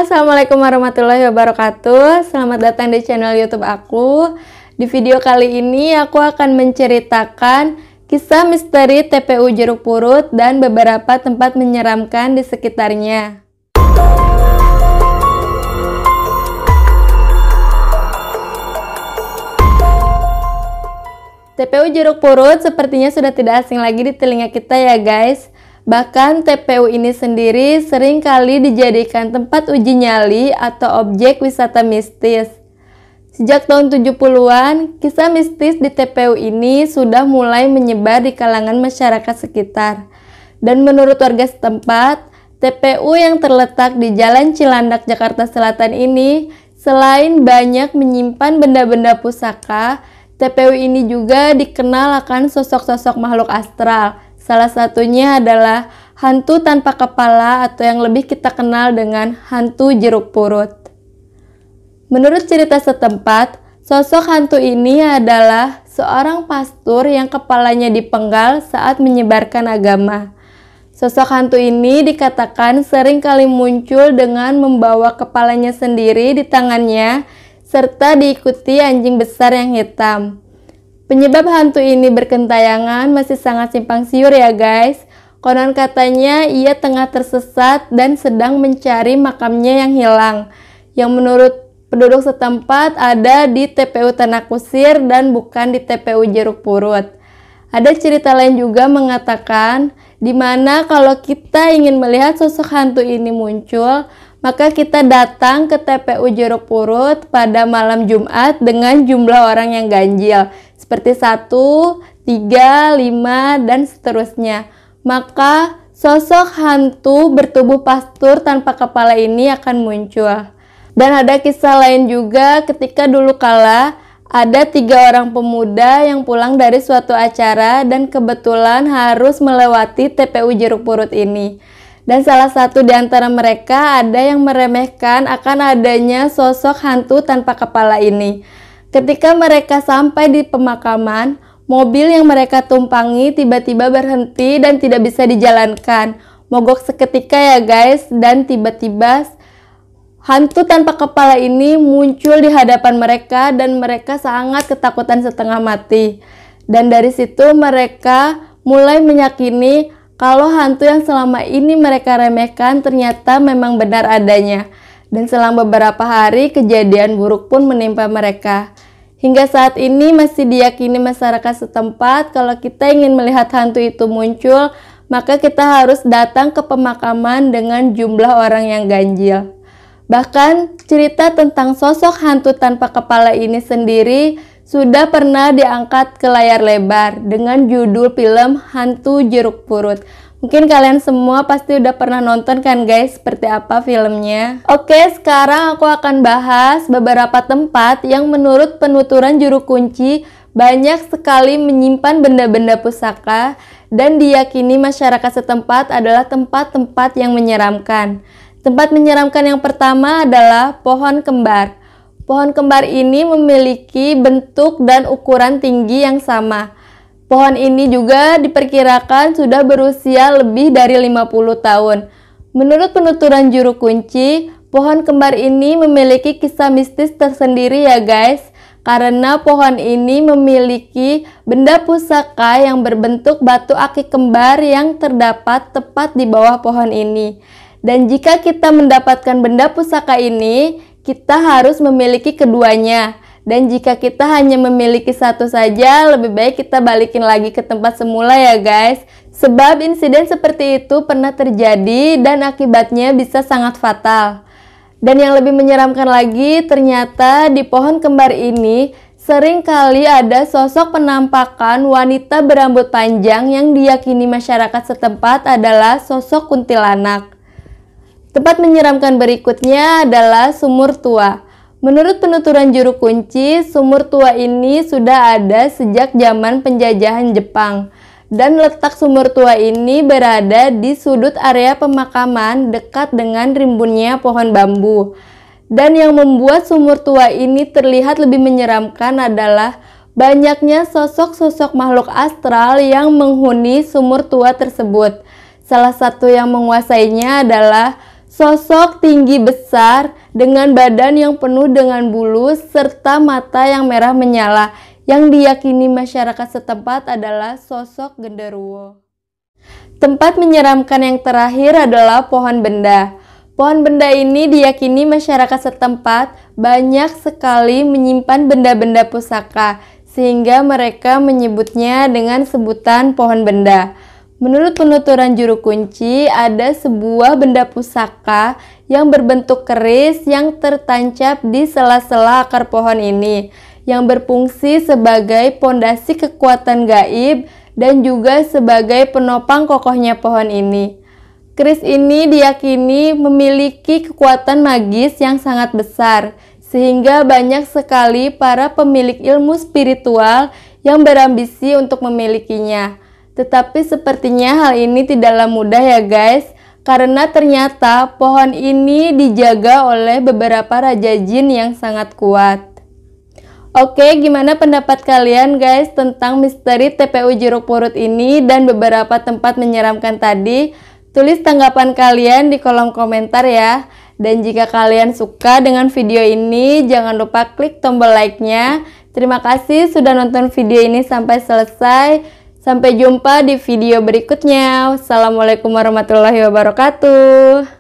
Halo, assalamualaikum warahmatullahi wabarakatuh. Selamat datang di channel YouTube aku. Di video kali ini aku akan menceritakan kisah misteri TPU Jeruk Purut dan beberapa tempat menyeramkan di sekitarnya. TPU Jeruk Purut sepertinya sudah tidak asing lagi di telinga kita ya guys. Bahkan TPU ini sendiri sering kali dijadikan tempat uji nyali atau objek wisata mistis. Sejak tahun 70-an, kisah mistis di TPU ini sudah mulai menyebar di kalangan masyarakat sekitar. Dan menurut warga setempat, TPU yang terletak di Jalan Cilandak, Jakarta Selatan ini, selain banyak menyimpan benda-benda pusaka, TPU ini juga dikenal akan sosok-sosok makhluk astral. Salah satunya adalah hantu tanpa kepala atau yang lebih kita kenal dengan hantu jeruk purut. Menurut cerita setempat, sosok hantu ini adalah seorang pastor yang kepalanya dipenggal saat menyebarkan agama. Sosok hantu ini dikatakan sering kali muncul dengan membawa kepalanya sendiri di tangannya serta diikuti anjing besar yang hitam. Penyebab hantu ini berkentayangan masih sangat simpang siur ya guys. Konon katanya ia tengah tersesat dan sedang mencari makamnya yang hilang, yang menurut penduduk setempat ada di TPU Tanah Kusir dan bukan di TPU Jeruk Purut. Ada cerita lain juga mengatakan di mana kalau kita ingin melihat sosok hantu ini muncul, maka kita datang ke TPU Jeruk Purut pada malam Jumat dengan jumlah orang yang ganjil seperti 1, 3, 5, dan seterusnya. Maka sosok hantu bertubuh pastur tanpa kepala ini akan muncul. Dan ada kisah lain juga ketika dulu kala ada 3 orang pemuda yang pulang dari suatu acara dan kebetulan harus melewati TPU Jeruk Purut ini. Dan salah satu di antara mereka ada yang meremehkan akan adanya sosok hantu tanpa kepala ini. Ketika mereka sampai di pemakaman, mobil yang mereka tumpangi tiba-tiba berhenti dan tidak bisa dijalankan. Mogok seketika ya guys, dan tiba-tiba hantu tanpa kepala ini muncul di hadapan mereka dan mereka sangat ketakutan setengah mati. Dan dari situ mereka mulai meyakini kalau hantu yang selama ini mereka remehkan ternyata memang benar adanya. Dan selang beberapa hari kejadian buruk pun menimpa mereka. Hingga saat ini masih diyakini masyarakat setempat kalau kita ingin melihat hantu itu muncul, maka kita harus datang ke pemakaman dengan jumlah orang yang ganjil. Bahkan cerita tentang sosok hantu tanpa kepala ini sendiri sudah pernah diangkat ke layar lebar dengan judul film Hantu Jeruk Purut. Mungkin kalian semua pasti udah pernah nonton kan guys, seperti apa filmnya. Oke, sekarang aku akan bahas beberapa tempat yang menurut penuturan juru kunci banyak sekali menyimpan benda-benda pusaka dan diyakini masyarakat setempat adalah tempat-tempat yang menyeramkan. Tempat menyeramkan yang pertama adalah pohon kembar. Pohon kembar ini memiliki bentuk dan ukuran tinggi yang sama. Pohon ini juga diperkirakan sudah berusia lebih dari 50 tahun. Menurut penuturan juru kunci, pohon kembar ini memiliki kisah mistis tersendiri ya guys. Karena pohon ini memiliki benda pusaka yang berbentuk batu akik kembar yang terdapat tepat di bawah pohon ini. Dan jika kita mendapatkan benda pusaka ini, kita harus memiliki keduanya. Dan jika kita hanya memiliki satu saja, lebih baik kita balikin lagi ke tempat semula ya guys. Sebab insiden seperti itu pernah terjadi dan akibatnya bisa sangat fatal. Dan yang lebih menyeramkan lagi, ternyata di pohon kembar ini sering kali ada sosok penampakan wanita berambut panjang yang diyakini masyarakat setempat adalah sosok kuntilanak. Tempat menyeramkan berikutnya adalah sumur tua. Menurut penuturan juru kunci, sumur tua ini sudah ada sejak zaman penjajahan Jepang. Dan letak sumur tua ini berada di sudut area pemakaman dekat dengan rimbunnya pohon bambu. Dan yang membuat sumur tua ini terlihat lebih menyeramkan adalah banyaknya sosok-sosok makhluk astral yang menghuni sumur tua tersebut. Salah satu yang menguasainya adalah Sosok tinggi besar dengan badan yang penuh dengan bulu serta mata yang merah menyala yang diyakini masyarakat setempat adalah sosok genderuwo. Tempat menyeramkan yang terakhir adalah pohon benda. Pohon benda ini diyakini masyarakat setempat banyak sekali menyimpan benda-benda pusaka, sehingga mereka menyebutnya dengan sebutan pohon benda. Menurut penuturan juru kunci, ada sebuah benda pusaka yang berbentuk keris yang tertancap di sela-sela akar pohon ini, yang berfungsi sebagai pondasi kekuatan gaib dan juga sebagai penopang kokohnya pohon ini. Keris ini diyakini memiliki kekuatan magis yang sangat besar, sehingga banyak sekali para pemilik ilmu spiritual yang berambisi untuk memilikinya. Tetapi sepertinya hal ini tidaklah mudah ya guys, karena ternyata pohon ini dijaga oleh beberapa raja jin yang sangat kuat. Oke, gimana pendapat kalian guys tentang misteri TPU Jeruk Purut ini dan beberapa tempat menyeramkan tadi? Tulis tanggapan kalian di kolom komentar ya. Dan jika kalian suka dengan video ini, jangan lupa klik tombol like-nya. Terima kasih sudah nonton video ini sampai selesai. Sampai jumpa di video berikutnya. Wassalamualaikum warahmatullahi wabarakatuh.